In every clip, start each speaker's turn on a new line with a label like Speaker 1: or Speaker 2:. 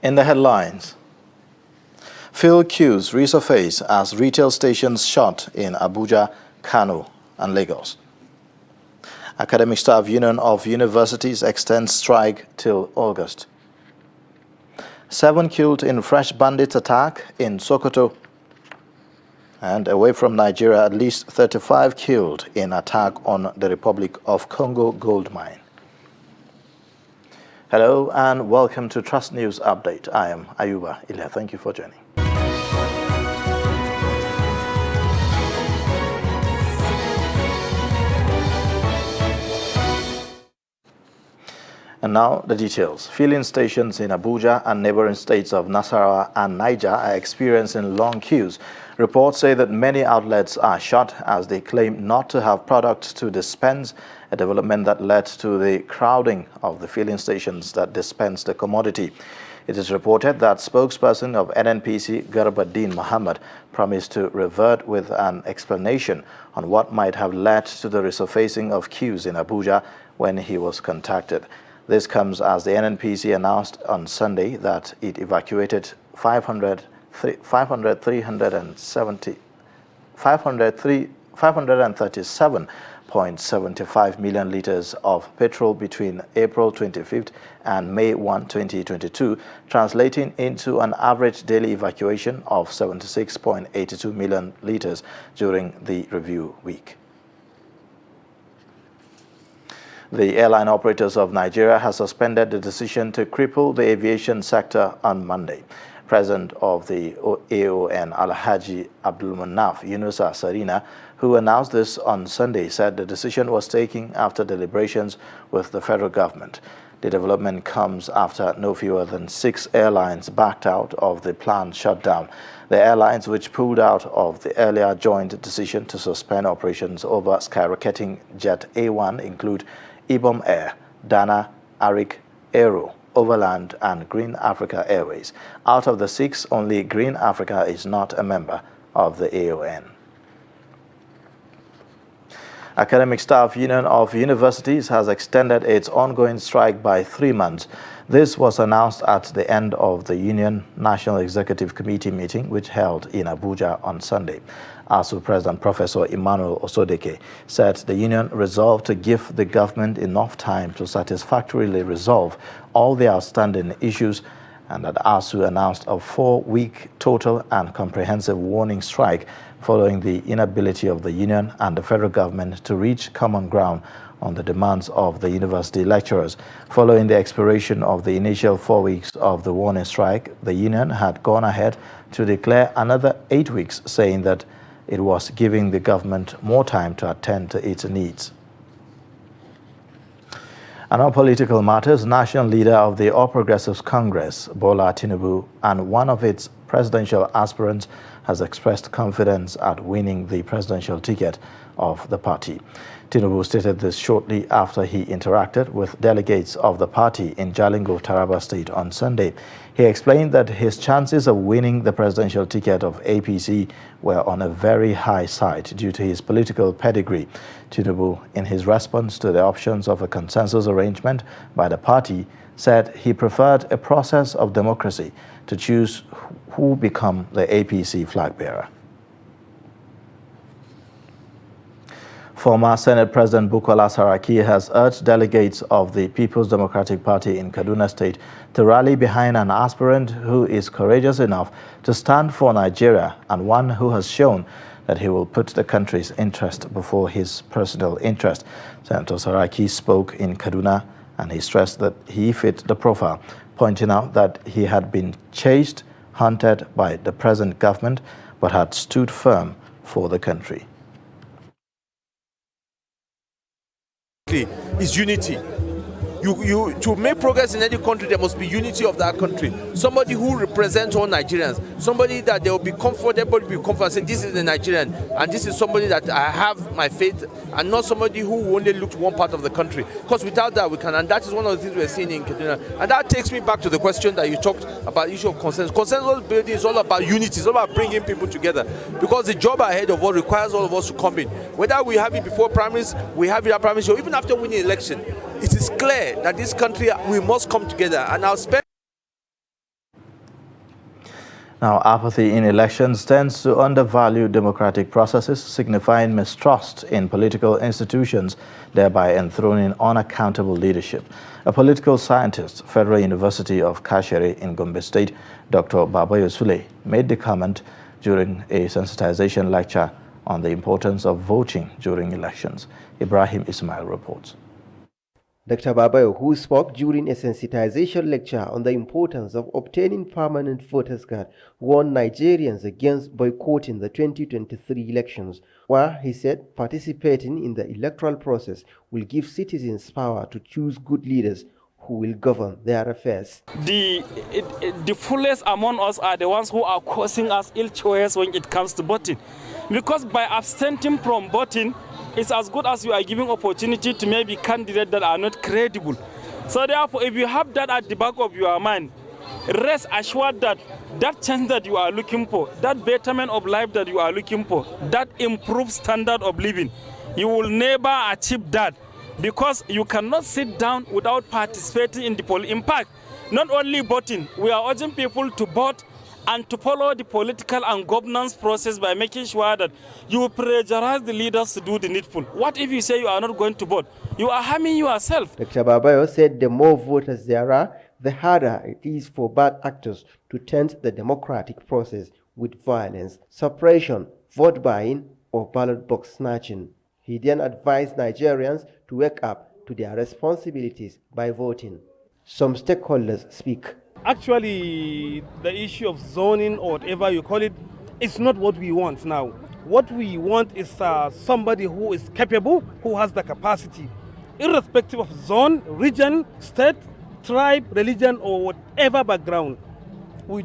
Speaker 1: In the headlines, fuel queues resurface as retail stations shut in Abuja, Kano, and Lagos. Academic Staff Union of Universities extends strike till August. 7 killed in fresh bandit attack in Sokoto. And away from Nigeria, at least 35 killed in attack on the Republic of Congo gold mine. Hello and welcome to Trust News Update. I am Ayuba Ilya. Thank you for joining. And now the details. Filling stations in Abuja and neighboring states of Nasarawa and Niger are experiencing long queues. Reports say that many outlets are shut as they claim not to have products to dispense, a development that led to the crowding of the filling stations that dispense the commodity. It is reported that spokesperson of NNPC, Garba Muhammad, promised to revert with an explanation on what might have led to the resurfacing of queues in Abuja when he was contacted. This comes as the NNPC announced on Sunday that it evacuated 537.75 million liters of petrol between April 25th and May 1, 2022, translating into an average daily evacuation of 76.82 million liters during the review week. The airline operators of Nigeria has suspended the decision to cripple the aviation sector on Monday. President of the AON, Alhaji Abdulmanaf Yunusa Sarina, who announced this on Sunday, said the decision was taken after deliberations with the federal government. The development comes after no fewer than 6 airlines backed out of the planned shutdown. The airlines which pulled out of the earlier joint decision to suspend operations over skyrocketing Jet A1 include Ibom Air, Dana, Arik, Aero, Overland, and Green Africa Airways. Out of the 6, only Green Africa is not a member of the AON. Academic Staff Union of Universities has extended its ongoing strike by 3 months. This was announced at the end of the Union National Executive Committee meeting, which held in Abuja on Sunday. ASU President Professor Emmanuel Osodeke said the union resolved to give the government enough time to satisfactorily resolve all the outstanding issues, and that ASU announced a 4-week total and comprehensive warning strike following the inability of the union and the federal government to reach common ground on the demands of the university lecturers. Following the expiration of the initial 4 weeks of the warning strike, the union had gone ahead to declare another 8 weeks, saying that it was giving the government more time to attend to its needs. And on political matters, national leader of the All Progressives Congress, Bola Tinubu, and one of its presidential aspirants has expressed confidence at winning the presidential ticket of the party. Tinubu stated this shortly after he interacted with delegates of the party in Jalingo, Taraba State on Sunday. He explained that his chances of winning the presidential ticket of APC were on a very high side due to his political pedigree. Tinubu, in his response to the options of a consensus arrangement by the party, said he preferred a process of democracy to choose who become the APC flag bearer. Former Senate President Bukola Saraki has urged delegates of the People's Democratic Party in Kaduna State to rally behind an aspirant who is courageous enough to stand for Nigeria and one who has shown that he will put the country's interest before his personal interest. Senator Saraki spoke in Kaduna and he stressed that he fit the profile, pointing out that he had been chased, hunted by the present government, but had stood firm for the country.
Speaker 2: Is unity. To make progress in any country, there must be unity of that country. Somebody who represents all Nigerians, somebody that they will be comfortable, say this is the Nigerian, and this is somebody that I have my faith, and not somebody who only look to one part of the country. Because without that, we can, and that is one of the things we're seeing in Kaduna. And that takes me back to the question that you talked about, the issue of consensus. Consensus building is all about unity. It's all about bringing people together. Because the job ahead of us requires all of us to come in. Whether we have it before primaries, we have it at primaries, or even after winning election, it is clear that this country, we must come together, and I'll spend.
Speaker 1: Now, apathy in elections tends to undervalue democratic processes, signifying mistrust in political institutions, thereby enthroning unaccountable leadership. A political scientist, Federal University of Kashere in Gombe State, Dr. Babayo Sule, made the comment during a sensitization lecture on the importance of voting during elections. Ibrahim Ismail reports.
Speaker 3: Dr. Babayo, who spoke during a sensitization lecture on the importance of obtaining permanent voters' card, warned Nigerians against boycotting the 2023 elections, where he said participating in the electoral process will give citizens power to choose good leaders who will govern their affairs.
Speaker 4: The foolish among us are the ones who are causing us ill choice when it comes to voting. Because by abstaining from voting, it's as good as you are giving opportunity to maybe candidates that are not credible. So therefore, if you have that at the back of your mind, rest assured that that change that you are looking for, that betterment of life that you are looking for, that improved standard of living, you will never achieve that because you cannot sit down without participating in the poll. In fact, not only voting, we are urging people to vote and to follow the political and governance process by making sure that you pressurize the leaders to do the needful. What if you say you are not going to vote? You are harming yourself.
Speaker 3: Dr. Babayo said the more voters there are, the harder it is for bad actors to taint the democratic process with violence, suppression, vote buying, or ballot box snatching. He then advised Nigerians to wake up to their responsibilities by voting. Some stakeholders speak.
Speaker 5: Actually, the issue of zoning or whatever you call it is not what we want now. What we want is somebody who is capable, who has the capacity, irrespective of zone, region, state, tribe, religion, or whatever background. We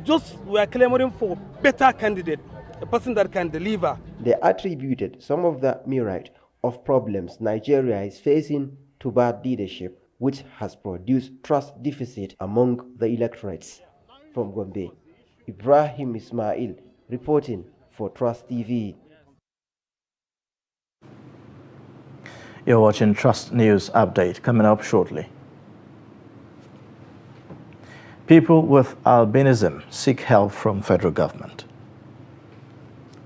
Speaker 5: are clamoring for a better candidate, a person that can deliver.
Speaker 3: They attributed some of the myriad of problems Nigeria is facing to bad leadership, which has produced trust deficit among the electorates. From Gombe, Ibrahim Ismail reporting for Trust TV.
Speaker 1: You're watching Trust News Update, coming up shortly. People with albinism seek help from federal government.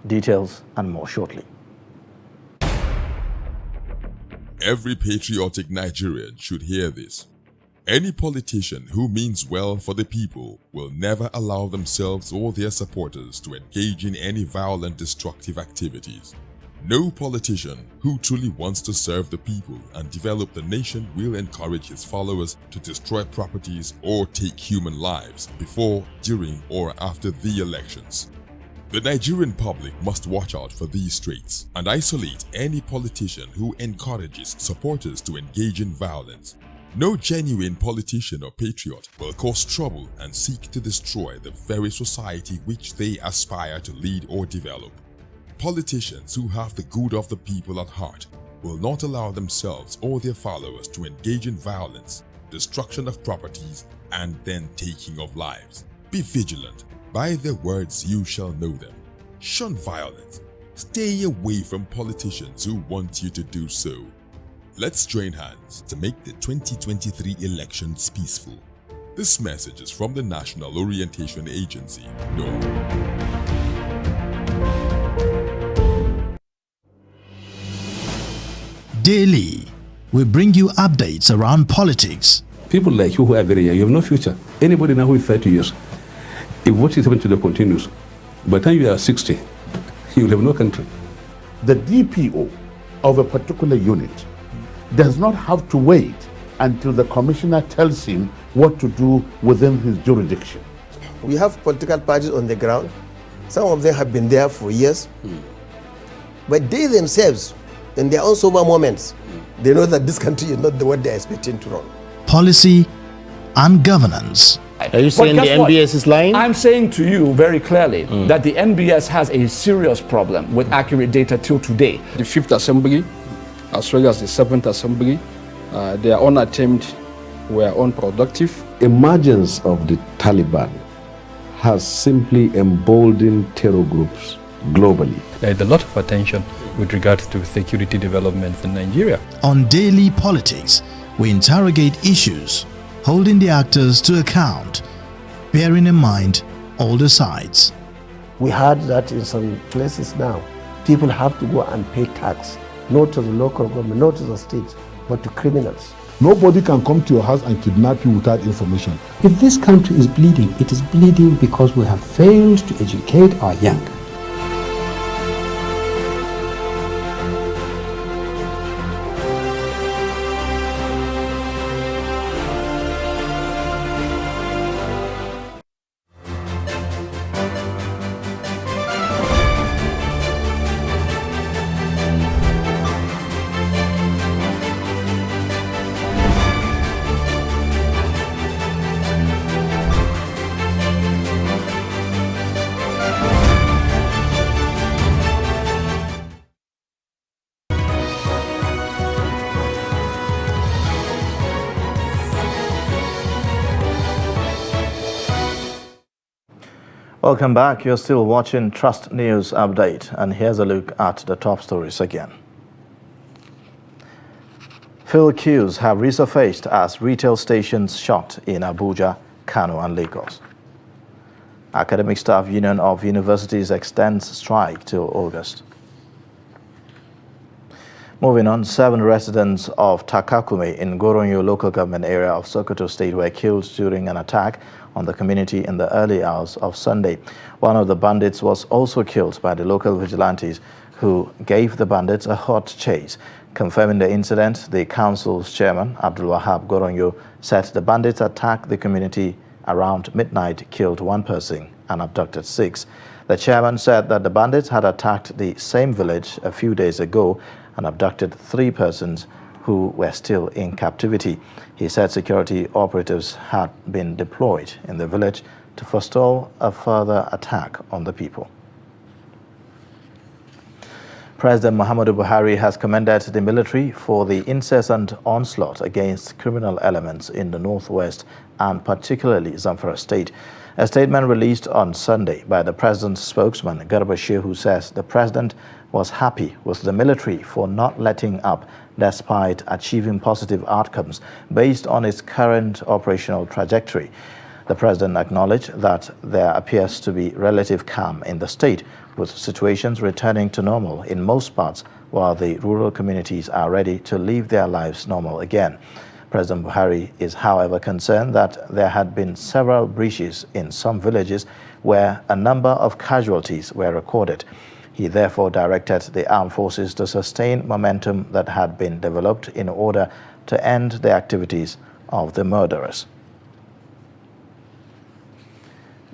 Speaker 1: Details and more shortly.
Speaker 6: Every patriotic Nigerian should hear this. Any politician who means well for the people will never allow themselves or their supporters to engage in any violent, destructive activities. No politician who truly wants to serve the people and develop the nation will encourage his followers to destroy properties or take human lives before, during, or after the elections. The Nigerian public must watch out for these traits and isolate any politician who encourages supporters to engage in violence. No genuine politician or patriot will cause trouble and seek to destroy the very society which they aspire to lead or develop. Politicians who have the good of the people at heart will not allow themselves or their followers to engage in violence, destruction of properties, and then taking of lives. Be vigilant. By their words you shall know them. Shun violence. Stay away from politicians who want you to do so. Let's join hands to make the 2023 elections peaceful. This message is from the National Orientation Agency, NOAA.
Speaker 7: Daily, we bring you updates around politics.
Speaker 8: People like you who are very young, you have no future. Anybody now who is 30 years, if what is happening to the continues, by the time you are 60, you will have no country.
Speaker 9: The DPO of a particular unit does not have to wait until the commissioner tells him what to do within his jurisdiction.
Speaker 10: We have political parties on the ground. Some of them have been there for years. But they themselves, in their own sober moments, they know that this country is not the one they are expecting to run.
Speaker 7: Policy and governance.
Speaker 11: Are you saying the NBS is lying?
Speaker 12: I'm saying to you very clearly that the NBS has a serious problem with accurate data till today.
Speaker 13: The 5th Assembly, as well as the 7th Assembly, their own attempt were unproductive.
Speaker 14: Emergence of the Taliban has simply emboldened terror groups globally.
Speaker 15: There is a lot of attention with regards to security developments in Nigeria.
Speaker 7: On Daily Politics, we interrogate issues, holding the actors to account, bearing in mind all the sides.
Speaker 16: We heard that in some places now, people have to go and pay tax, not to the local government, not to the state, but to criminals.
Speaker 17: Nobody can come to your house and kidnap you without information.
Speaker 18: If this country is bleeding, it is bleeding because we have failed to educate our young.
Speaker 1: Welcome back. You're still watching Trust News Update, and here's a look at the top stories again. Fuel queues have resurfaced as retail stations shut in Abuja, Kano and Lagos. Academic Staff Union of Universities extends strike till August. Moving on, 7 residents of Takakume in Goronyo local government area of Sokoto State were killed during an attack on the community in the early hours of Sunday. One of the bandits was also killed by the local vigilantes who gave the bandits a hot chase. Confirming the incident, the council's chairman, Abdul Wahab Goronyo, said the bandits attacked the community around midnight, killed 1 person and abducted 6. The chairman said that the bandits had attacked the same village a few days ago and abducted 3 persons who were still in captivity. He said security operatives had been deployed in the village to forestall a further attack on the people. President Muhammadu Buhari has commended the military for the incessant onslaught against criminal elements in the northwest and particularly Zamfara State. A statement released on Sunday by the president's spokesman, Garba Shehu, says the president was happy with the military for not letting up despite achieving positive outcomes based on its current operational trajectory. The president acknowledged that there appears to be relative calm in the state, with situations returning to normal in most parts, while the rural communities are ready to live their lives normal again. President Buhari is, however, concerned that there had been several breaches in some villages where a number of casualties were recorded. He therefore directed the armed forces to sustain momentum that had been developed in order to end the activities of the murderers.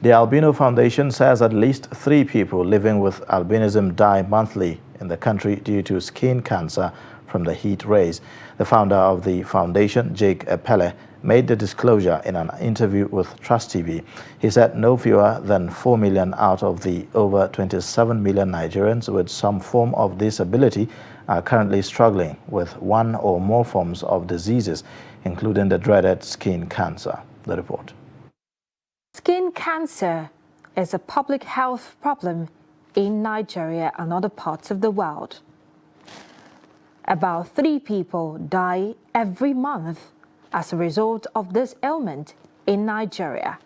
Speaker 1: The Albino Foundation says at least 3 people living with albinism die monthly in the country due to skin cancer from the heat rays. The founder of the foundation, Jake Epele, made the disclosure in an interview with Trust TV. He said no fewer than 4 million out of the over 27 million Nigerians with some form of disability are currently struggling with one or more forms of diseases, including the dreaded skin cancer. The report.
Speaker 19: Skin cancer is a public health problem in Nigeria and other parts of the world. About 3 people die every month as a result of this ailment in Nigeria.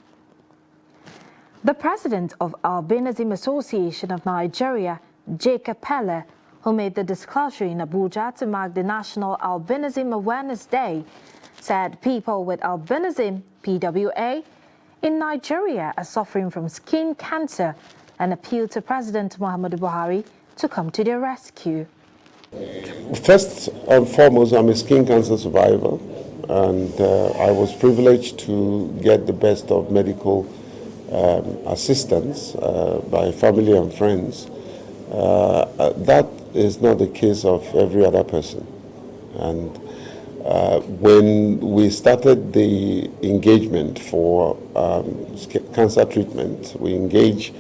Speaker 19: The president of Albinism Association of Nigeria, Jake Epele, who made the disclosure in Abuja to mark the National Albinism Awareness Day, said people with albinism, PWA, in Nigeria are suffering from skin cancer and appealed to President Muhammadu Buhari to come to their rescue.
Speaker 20: First and foremost, I'm a skin cancer survivor, and I was privileged to get the best of medical assistance by family and friends. That is not the case of every other person. And when we started the engagement for cancer treatment, we engaged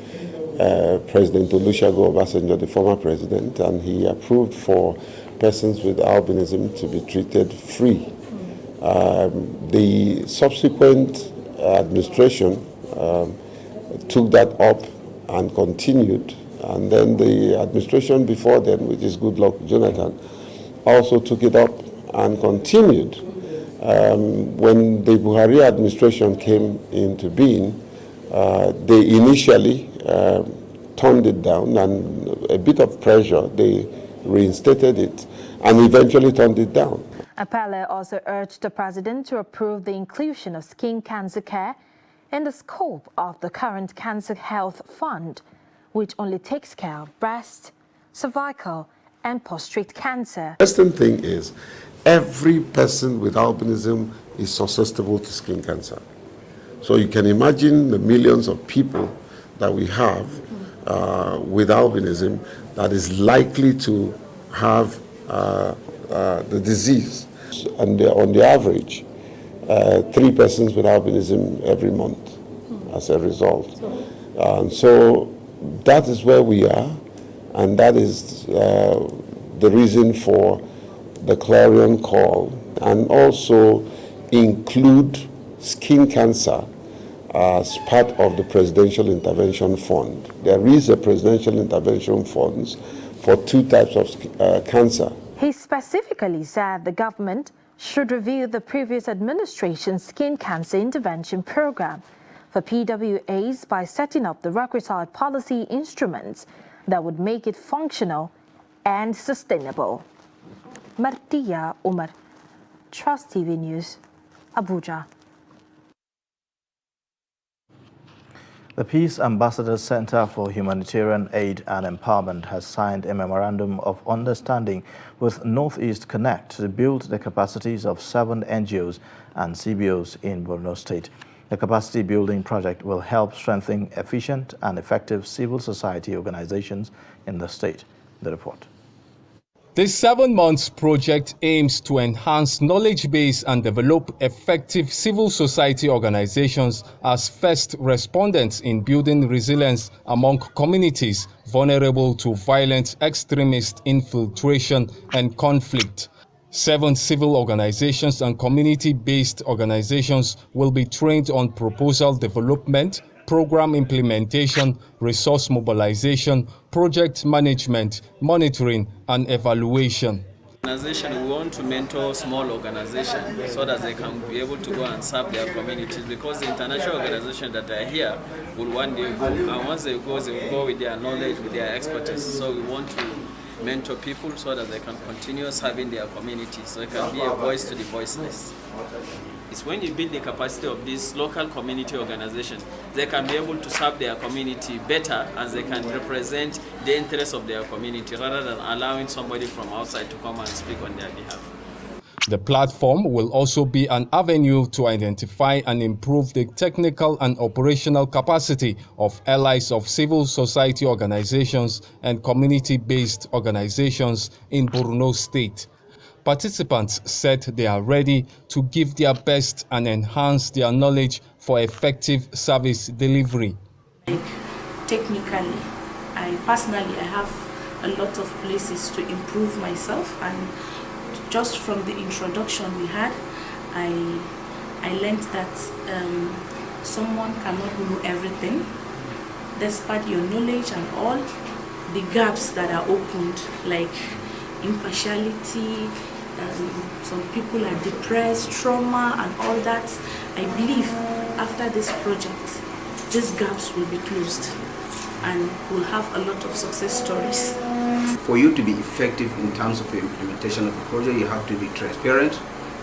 Speaker 20: President Olusegun Obasanjo, the former president, and he approved for persons with albinism to be treated free. The subsequent administration took that up and continued, and then the administration before then, which is Goodluck Jonathan, also took it up and continued. When the Buhari administration came into being, they initially turned it down, and a bit of pressure, they reinstated it and eventually turned it down.
Speaker 19: Apele also urged the president to approve the inclusion of skin cancer care in the scope of the current Cancer Health Fund, which only takes care of breast, cervical, and prostate cancer.
Speaker 20: The first thing is, every person with albinism is susceptible to skin cancer. So you can imagine the millions of people that we have with albinism that is likely to have the disease. And on the average, 3 persons with albinism every month as a result. So that is where we are, and that is the reason for the clarion call, and also include skin cancer as part of the Presidential Intervention Fund. There is a Presidential Intervention Fund for 2 types of cancer.
Speaker 19: He specifically said the government should review the previous administration's skin cancer intervention program for PWAs by setting up the requisite policy instruments that would make it functional and sustainable. Martia Umar, Trust TV News, Abuja.
Speaker 1: The Peace Ambassadors Center for Humanitarian Aid and Empowerment has signed a memorandum of understanding with Northeast Connect to build the capacities of 7 NGOs and CBOs in Borno State. The capacity building project will help strengthen efficient and effective civil society organizations in the state. The report.
Speaker 21: This 7-month project aims to enhance knowledge base and develop effective civil society organizations as first respondents in building resilience among communities vulnerable to violent extremist infiltration and conflict. 7 civil organizations and community-based organizations will be trained on proposal development, program implementation, resource mobilization, project management, monitoring, and evaluation.
Speaker 22: Organization, we want to mentor small organizations so that they can be able to go and serve their communities, because the international organizations that are here will one day go, and once they will go with their knowledge, with their expertise. So we want to mentor people so that they can continue serving their communities, so they can be a voice to the voiceless. It's when you build the capacity of these local community organizations, they can be able to serve their community better, as they can represent the interests of their community rather than allowing somebody from outside to come and speak on their behalf.
Speaker 21: The platform will also be an avenue to identify and improve the technical and operational capacity of allies of civil society organizations and community-based organizations in Borno State. Participants said they are ready to give their best and enhance their knowledge for effective service delivery.
Speaker 23: Technically, I have a lot of places to improve myself, and just from the introduction we had, I learned that someone cannot know everything. Despite your knowledge and all, the gaps that are opened, like impartiality, some people are depressed, trauma and all that. I believe after this project, these gaps will be closed and we'll have a lot of success stories.
Speaker 24: For you to be effective in terms of the implementation of the project, you have to be transparent,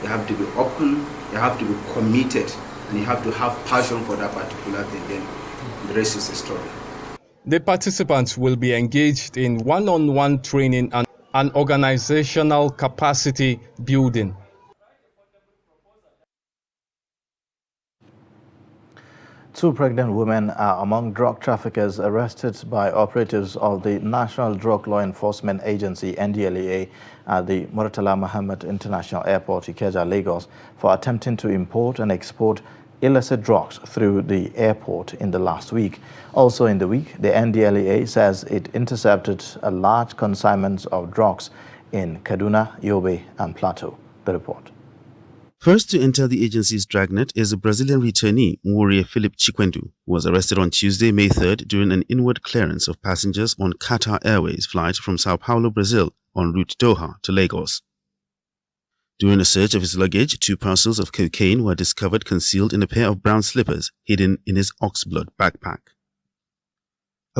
Speaker 24: you have to be open, you have to be committed, and you have to have passion for that particular thing. Then the rest is a story.
Speaker 21: The participants will be engaged in one-on-one training and organizational capacity building.
Speaker 1: Two pregnant women are among drug traffickers arrested by operatives of the National Drug Law Enforcement Agency (NDLEA) at the Murtala Muhammad International Airport, Ikeja, Lagos, for attempting to import and export illicit drugs through the airport in the last week. Also in the week, the NDLEA says it intercepted a large consignment of drugs in Kaduna, Yobe, and Plateau. The report.
Speaker 25: First to enter the agency's dragnet is a Brazilian returnee, Warrior Philip Chikwendu, who was arrested on Tuesday, May 3rd, during an inward clearance of passengers on Qatar Airways flight from Sao Paulo, Brazil, en route Doha to Lagos. During a search of his luggage, 2 parcels of cocaine were discovered concealed in a pair of brown slippers hidden in his oxblood backpack.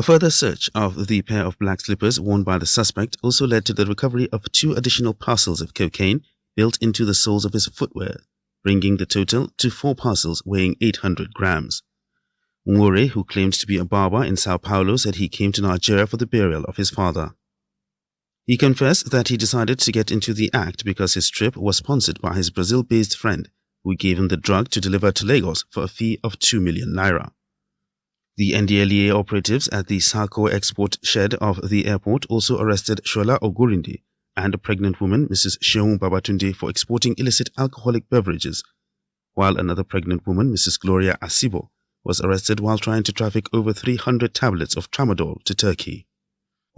Speaker 25: A further search of the pair of black slippers worn by the suspect also led to the recovery of 2 additional parcels of cocaine built into the soles of his footwear, bringing the total to 4 parcels weighing 800 grams. Nwore, who claimed to be a barber in Sao Paulo, said he came to Nigeria for the burial of his father. He confessed that he decided to get into the act because his trip was sponsored by his Brazil-based friend, who gave him the drug to deliver to Lagos for a fee of 2 million naira. The NDLEA operatives at the Sako export shed of the airport also arrested Shola Ogurinde and a pregnant woman, Mrs. Sheung Babatunde, for exporting illicit alcoholic beverages, while another pregnant woman, Mrs. Gloria Asibo, was arrested while trying to traffic over 300 tablets of tramadol to Turkey.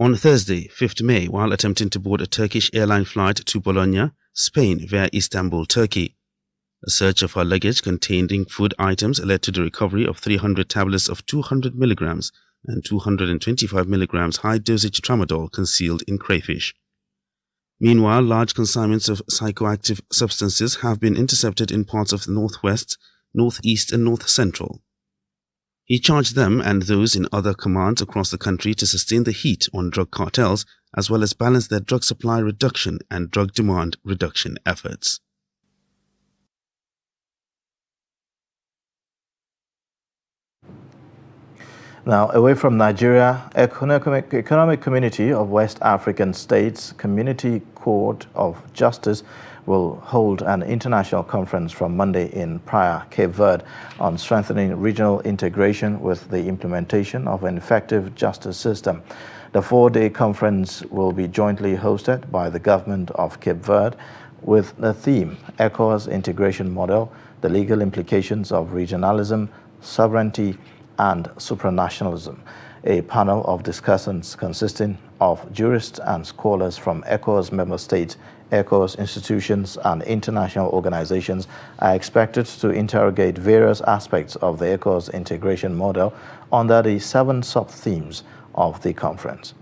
Speaker 25: On Thursday, 5th May, while attempting to board a Turkish airline flight to Bologna, Spain via Istanbul, Turkey, a search of her luggage containing food items led to the recovery of 300 tablets of 200 milligrams and 225 milligrams high-dosage tramadol concealed in crayfish. Meanwhile, large consignments of psychoactive substances have been intercepted in parts of the northwest, northeast and north central. He charged them and those in other commands across the country to sustain the heat on drug cartels as well as balance their drug supply reduction and drug demand reduction efforts.
Speaker 1: Now, away from Nigeria, Economic Community of West African States Community Court of Justice will hold an international conference from Monday in Praia, Cape Verde, on strengthening regional integration with the implementation of an effective justice system. The 4-day conference will be jointly hosted by the government of Cape Verde with the theme ECOWAS Integration Model, the legal implications of regionalism, sovereignty, and supranationalism. A panel of discussants consisting of jurists and scholars from ECOWAS member states, ECOWAS institutions, and international organizations are expected to interrogate various aspects of the ECOWAS integration model under the 7 sub-themes of the conference.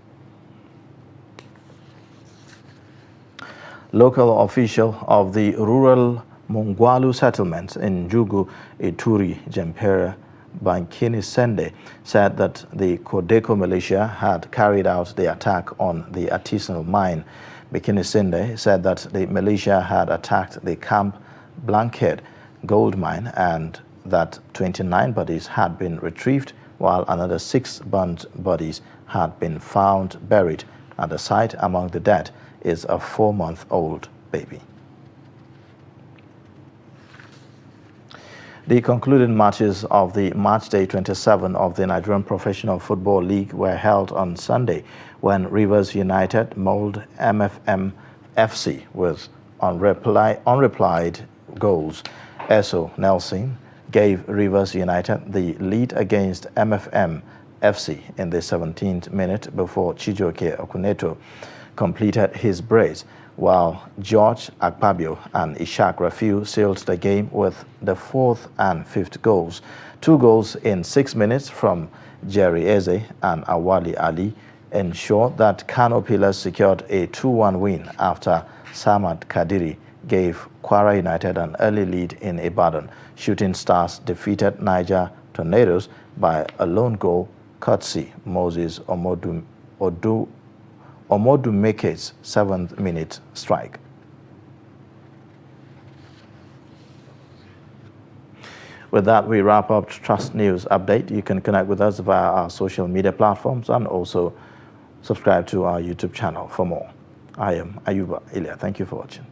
Speaker 1: Local official of the rural Mungwalu settlement in Jugu, Ituri, Jempere, Bankini Sende, said that the Codeco militia had carried out the attack on the artisanal mine. Bikini Sende said that the militia had attacked the Camp Blankhead gold mine and that 29 bodies had been retrieved, while another 6 burnt bodies had been found buried at the site. Among the dead is a 4-month-old baby. The concluding matches of the Match Day 27 of the Nigerian Professional Football League were held on Sunday when Rivers United mauled MFM FC with unreplied goals. Eso Nelson gave Rivers United the lead against MFM FC in the 17th minute before Chijioke Okuneto completed his brace, while George Akpabio and Ishak Rafiu sealed the game with the 4th and 5th goals. 2 goals in 6 minutes from Jerry Eze and Awali Ali ensured that Kano Pillars secured a 2-1 win after Samad Kadiri gave Kwara United an early lead in Ibadan. Shooting Stars defeated Niger Tornadoes by a lone goal, courtesy Moses Omodumeke's 7th minute strike. With that, we wrap up Trust News Update. You can connect with us via our social media platforms and also subscribe to our YouTube channel for more. I am Ayuba Ilya. Thank you for watching.